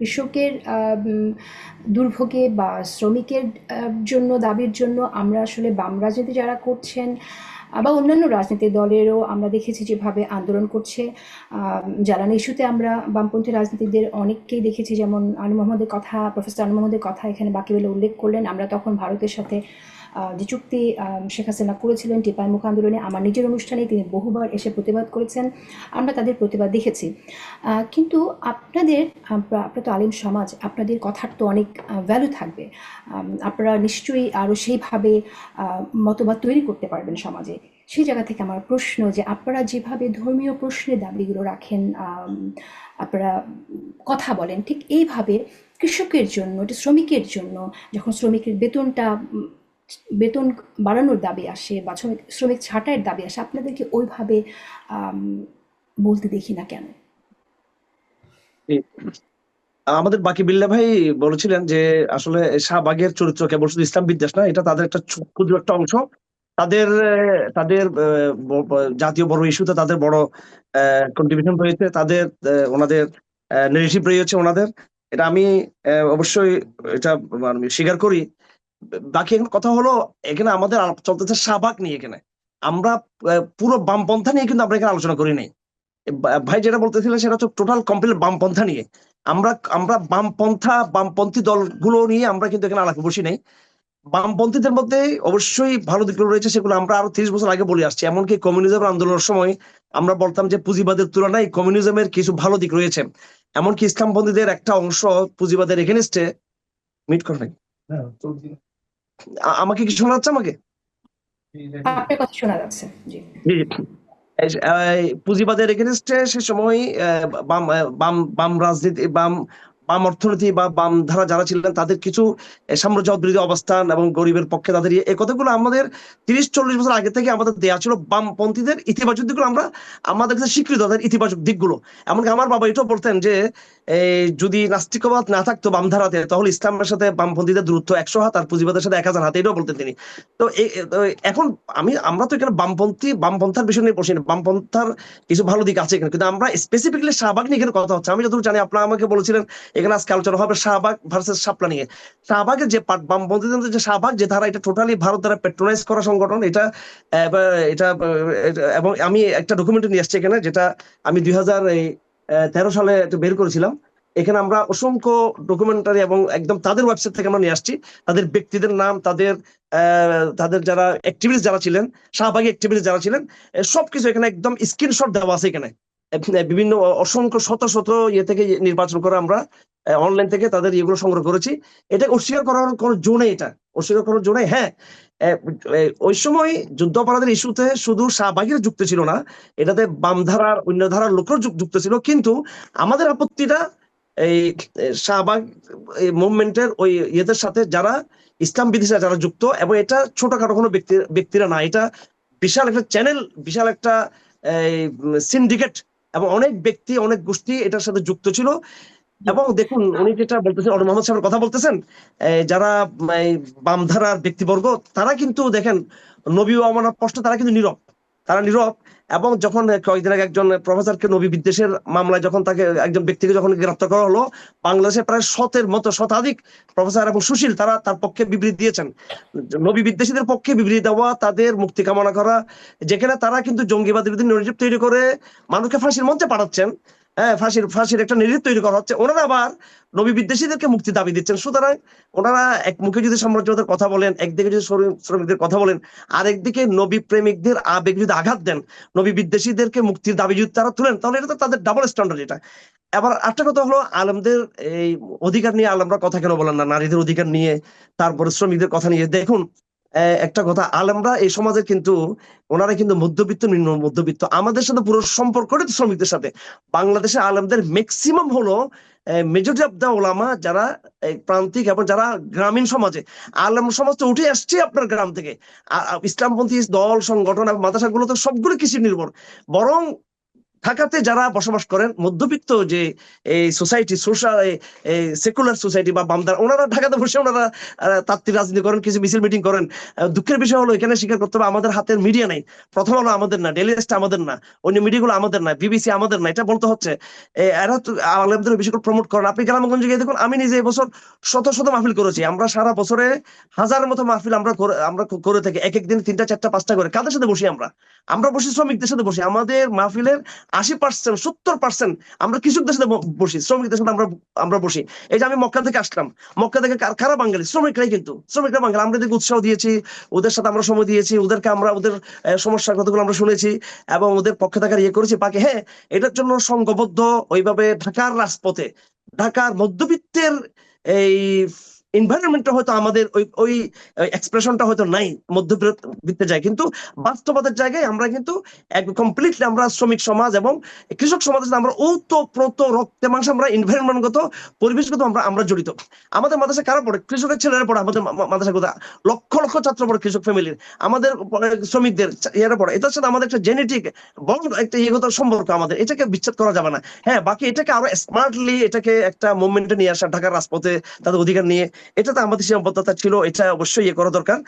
কৃষকের দুর্ভোগে বা শ্রমিকের জন্য দাবির জন্য আমরা আসলে বাম রাজনীতি যারা করছেন বা অন্যান্য রাজনৈতিক দলেরও আমরা দেখেছি যেভাবে আন্দোলন করছে। জ্বালানি ইস্যুতে আমরা বামপন্থী রাজনীতিকদের অনেককেই দেখেছি, যেমন আনু মোহাম্মদের কথা, প্রফেসর আনু মোহাম্মদের কথা এখানে বাকিবেলা উল্লেখ করলেন। আমরা তখন ভারতের সাথে যে চুক্তি শেখ হাসিনা করেছিলেন টিপাই মুখ আন্দোলনে, আমার নিজের অনুষ্ঠানে তিনি বহুবার এসে প্রতিবাদ করেছেন, আমরা তাদের প্রতিবাদ দেখেছি। কিন্তু আপনাদের আপনারা তো আলিম সমাজ, আপনাদের কথার তো অনেক ভ্যালু থাকবে। আপনারা নিশ্চয়ই আরও সেইভাবে মতবাদ তৈরি করতে পারবেন সমাজে। সেই জায়গা থেকে আমার প্রশ্ন যে আপনারা যেভাবে ধর্মীয় প্রশ্নের দাবিগুলো রাখেন, আপনারা কথা বলেন, ঠিক এইভাবে কৃষকের জন্য, এটা শ্রমিকের জন্য, যখন শ্রমিকের বেতন বাড়ানোর দাবি আসে বা শ্রমিক ছাঁটাইয়ের দাবি আসে, আপনাদেরকে ওইভাবে বলতে দেখি না কেন? আমাদের বাকি বিল্লা ভাই বলেছিলেন যে আসলে শাহবাগের চরিত্র কেবল শুধু ইসলাম বিদ্বেষ না, এটা তাদের একটা ক্ষুদ্র একটা অংশ। তাদের তাদের জাতীয় বড় ইস্যুতে তাদের বড় কন্ট্রিবিউশন রয়েছে, তাদের ওনাদের নেগেটিভ রয়েছে ওনাদের। এটা আমি অবশ্যই এটা আমি স্বীকার করি। বাকি এখন কথা হলো, এখানে আমাদের আলাপ চলতেছে শাহবাগ নিয়ে। এখানে আমরা পুরো বামপন্থা নিয়ে কিন্তু আমরা এখানে আলোচনা করি নাই। ভাই যেটা বলতেছিলেন সেটা হচ্ছে টোটাল কমপ্লিট বামপন্থা নিয়ে। আমরা আমরা বামপন্থী দলগুলো নিয়ে আমরা কিন্তু এখানে আলাপে বসি নাই। বামপন্থীদের মধ্যে অবশ্যই ভালো দিকগুলো রয়েছে, সেগুলো আমরা আরো 30 বছর আগে বলে আসছি। এমনকি কমিউনিজম আন্দোলনের সময় আমরা বলতাম যে পুঁজিবাদের তুলনায় কমিউনিজমের কিছু ভালো দিক রয়েছে। এমনকি ইসলামপন্থীদের একটা অংশ পুঁজিবাদের এগেনস্টে মিট করে নাই। আমাকে কি শোনা যাচ্ছে? আমাকে আপনার কথা শোনা যাচ্ছে, জি। জি, জি। পুঁজিবাদের এগেনস্টে সে সময় বাম বাম বাম রাজনীতি, বাম বাম অর্থনীতি বা বাম ধারা যারা ছিলেন তাদের কিছু সাম্রাজ্যবাদ বিরোধী অবস্থান এবং গরিবের পক্ষে তাদের এই কথাগুলো আমাদের 30-40 বছর আগে থেকে আমাদের দেয়া ছিল। বামপন্থীদের ইতিবাচক দিকগুলো আমরা আমাদের কাছে স্বীকৃত, তাদের ইতিবাচক দিকগুলো। এমনকি আমার বাবা এটাও বলতেন যে যদি নাস্তিকবাদ না থাকতো বাম ধারাতে, তাহলে ইসলামের সাথে বামপন্থীদের দূরত্ব 100 হাত আর পুঁজিবাদের সাথে 1000 হাত, এটাও বলতেন তিনি। তো এখন আমরা তো এখানে বামপন্থার বিষয় নিয়ে বসি না। বামপন্থার কিছু ভালো দিক আছে এখানে, কিন্তু আমরা স্পেসিফিকলি শাহবাগ নিয়ে এখানে কথা হচ্ছে। আমি যতটুকু জানি, আপনারা আমাকে বলেছিলেন এখানে আজকে আলোচনা হবে শাহবাগ ভার্সেস শাপলা নিয়ে। শাহবাগের যে পার্ট, বামপন্থীদের যে শাহবাগ যে ধারা, এটা টোটালি ভারত দ্বারা পেট্রোনাইজ করা সংগঠন। এটা এটা এবং আমি একটা ডকুমেন্ট নিয়ে আসছি এখানে, যেটা আমি 2013 সালে বের করেছিলাম। এখানে আমরা অসংখ্য ডকুমেন্টারি এবং একদম তাদের ওয়েবসাইট থেকে আমরা নিয়ে আসছি। তাদের ব্যক্তিদের নাম, তাদের যারা অ্যাক্টিভিস্ট যারা ছিলেন, শাহবাগী অ্যাক্টিভিস্ট যারা ছিলেন, সবকিছু এখানে একদম স্ক্রিনশট দেওয়া আছে এখানে। বিভিন্ন অসংখ্য শত শত ইয়ে থেকে নির্বাচন করে আমরা অনলাইন থেকে তাদের ইয়েগুলো সংগ্রহ করেছি। এটা অস্বীকার করার কোনো জো নেই, এটা অস্বীকার করার জো নেই। হ্যাঁ, ওই সময় যুদ্ধাপরাধের ইস্যুতে শুধু শাহবাগীরা যুক্ত ছিল না, এটাতে বাম ধারার অন্য ধারার লোকও যুক্ত ছিল। কিন্তু আমাদের আপত্তিটা এই শাহবাগ মুভমেন্টের ওই ইয়েদের সাথে যারা ইসলাম বিদ্বেষীরা যারা যুক্ত, এবং এটা ছোটখাটো কোনো ব্যক্তিরা না, এটা বিশাল একটা চ্যানেল, বিশাল একটা সিন্ডিকেট, এবং অনেক ব্যক্তি অনেক গোষ্ঠী এটার সাথে যুক্ত ছিল। এবং দেখুন, উনি যেটা বলতেছেন, মোহাম্মদ সাহেবের কথা বলতেছেন, যারা বামধারার ব্যক্তিবর্গ, তারা কিন্তু দেখেন নবী অমানব প্রশ্ন তারা কিন্তু নীরব, তারা নীরব। এবং যখন কয়েকদিন আগে একজন প্রফেসরকে নবী বিদ্বেষের মামলায় যখন তাকে একজন ব্যক্তিকে যখন গ্রেপ্তার করা হলো, বাংলাদেশে প্রায় শতাধিক প্রফেসর এবং সুশীল তারা তার পক্ষে বিবৃতি দিয়েছেন। নবী বিদ্বেষীদের পক্ষে বিবৃতি দেওয়া, তাদের মুক্তি কামনা করা, যেখানে তারা কিন্তু জঙ্গিবাদ বিরোধী নৈরাজ্য তৈরি করে মানুষকে ফাঁসির মঞ্চে পাঠাচ্ছেন। হ্যাঁ, ফাঁসির একটা নির্দেশ তৈরি করা হচ্ছে। ওনারা আবার নবী বিদ্বেষীদেরকে মুক্তি দাবি দিচ্ছেন। সুতরাং ওনারা এক মুখে যদি সাম্রাজ্যবাদের কথা বলেন, একদিকে যদি শ্রমিকদের কথা বলেন, আর একদিকে নবী প্রেমিকদের আবেগ যদি আঘাত দেন, নবী বিদ্বেষীদেরকে মুক্তির দাবি যদি তারা তুলেন, তাহলে এটা তো তাদের ডাবল স্ট্যান্ডার্ড। এটা আবার একটা কথা হলো, আলেমদের এই অধিকার নিয়ে আলেমরা কথা কেন বলেন না? নারীদের অধিকার নিয়ে, তারপরে শ্রমিকদের কথা নিয়ে দেখুন। একটা কথা, আলেমরা এই সমাজের কিন্তু, ওনারা কিন্তু মধ্যবিত্ত, নিম্ন মধ্যবিত্ত। আমাদের সাথে পুরো সম্পর্কটা শ্রমিকদের সাথে। বাংলাদেশে আলেমদের ম্যাক্সিমাম হলো মেজরিটি অফ দা ওলামা যারা প্রান্তিক এবং যারা গ্রামীণ সমাজে। আলেম সমাজ তো উঠে আসছে আপনার গ্রাম থেকে। ইসলামপন্থী দল, সংগঠন এবং মাদ্রাসাগুলো তো সবগুলো কৃষি নির্ভর। বরং ঢাকাতে যারা বসবাস করেন মধ্যবিত্ত যে এই সোসাইটি, সোশ্যাল সেকুলার সোসাইটি বা বামদার, ওনারা ঢাকাতে বসে ওনারা তাত্ত্বিক রাজনীতি করেন, কিছু মিছিল মিটিং করেন। দুঃখের বিষয় হলো এখানে স্বীকার করতে হবে আমাদের হাতের মিডিয়া নাই। প্রথম আলো আমাদের না, ডেইলি স্টার আমাদের না, অন্য মিডিয়াগুলো আমাদের না, বিবিসি আমাদের না, এটা বলতে হচ্ছে। এরা তো আলেমদের বেশি করে প্রমোট করেন। আপনি গ্রামগঞ্জে গিয়ে দেখুন, আমি নিজে এবছর শত শত মাহফিল করেছি। আমরা সারা বছরে হাজারের মতো মাহফিল আমরা করে থাকি, এক এক দিন 3টা 4টা 5টা করে। কাদের সাথে বসি আমরা? আমরা বসি শ্রমিকদের সাথে বসি। আমাদের মাহফিলের 80% 70% আমরা কৃষকদের সাথে বসি, শ্রমিকদের সাথে আমরা আমরা বসি। এই যে আমি মক্কা থেকে আসলাম, মক্কা থেকে কারা বাঙালি? শ্রমিকরাই, কিন্তু শ্রমিকরা বাঙালি। আমরা এদেরকে উৎসাহ দিয়েছি, ওদের সাথে আমরা সময় দিয়েছি, ওদেরকে আমরা ওদের সমস্যার কথাগুলো আমরা শুনেছি এবং ওদের পক্ষে থাকার ইয়ে করেছি। বাকি হ্যাঁ, এটার জন্য সংঘবদ্ধ ওইভাবে ঢাকার রাজপথে ঢাকার মধ্যবিত্তের এই এনভায়রনমেন্টটা হয়তো আমাদের ওই ওই এক্সপ্রেশনটা হয়তো নাই মধ্যবিত্তের জায়গায়, কিন্তু বাস্তবতার জায়গায় আমরা কিন্তু কমপ্লিটলি আমরা শ্রমিক সমাজ এবং কৃষক সমাজের সাথে আমরা ওতপ্রোত রক্তে মাংসে আমরা এনভায়রনমেন্টগত পরিবেশগত আমরা আমরা জড়িত। আমাদের মাদ্রাসায় কারা পড়ে? কৃষকের ছেলেরা পড়ে আমাদের মাদ্রাসায়। কোথা লক্ষ লক্ষ ছাত্র পড়ে কৃষক ফ্যামিলির, আমাদের শ্রমিকদের ইয়েরা পড়ে। এটার সাথে আমাদের একটা জেনেটিক বড় একটা ইয়েগত সম্পর্ক আমাদের, এটাকে বিচ্ছেদ করা যাবে না। হ্যাঁ, বাকি এটাকে আরো স্মার্টলি এটাকে একটা মুভমেন্টে নিয়ে আসা, ঢাকার রাজপথে তাদের অধিকার নিয়ে, এটা তো আমাদের সীমাবদ্ধতা ছিল, এটা অবশ্যই ইয়ে করা দরকার।